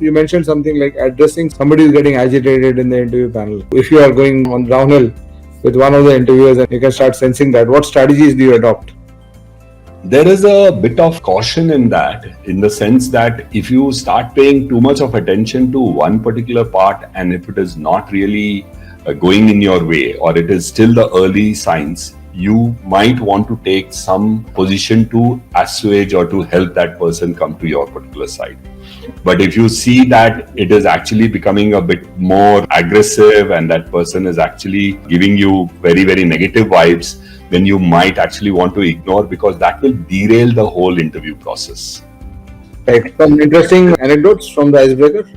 you mentioned something like addressing somebody who's getting agitated in the interview panel. If you are going on downhill with one of the interviewers and you can start sensing that, what strategies do you adopt? There is a bit of caution in that, in the sense that if you start paying too much of attention to one particular part, and if it is not really going in your way, or it is still the early signs, you might want to take some position to assuage or to help that person come to your particular side. But if you see that it is actually becoming a bit more aggressive and that person is actually giving you very, very negative vibes, then you might actually want to ignore, because that will derail the whole interview process. Like some interesting anecdotes from the icebreaker?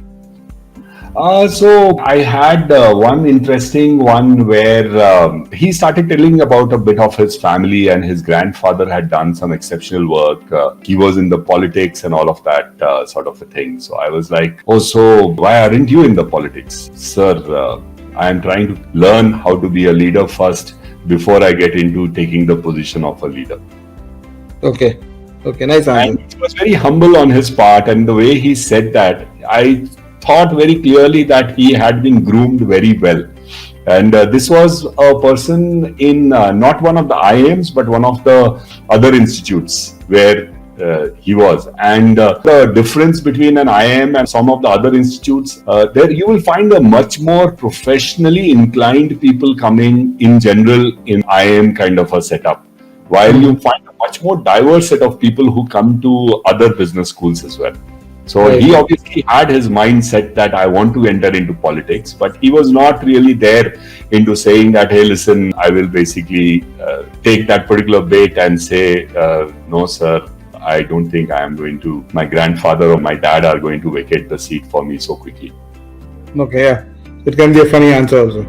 So I had one interesting one where he started telling about a bit of his family, and his grandfather had done some exceptional work. He was in the politics and all of that sort of a thing. So I was like, oh, so why aren't you in the politics? Sir, I am trying to learn how to be a leader first before I get into taking the position of a leader. Okay, nice answer. And it was very humble on his part, and the way he said that, I thought very clearly that he had been groomed very well. And this was a person in not one of the IIMs, but one of the other institutes where he was. And the difference between an IIM and some of the other institutes, there you will find a much more professionally inclined people coming in general in IIM kind of a setup, while you find a much more diverse set of people who come to other business schools as well. So he obviously had his mindset that I want to enter into politics, but he was not really there into saying that, hey, listen, I will basically take that particular bait and say, no, sir, I don't think I am going to, my grandfather or my dad are going to vacate the seat for me so quickly. Okay, yeah. It can be a funny answer also.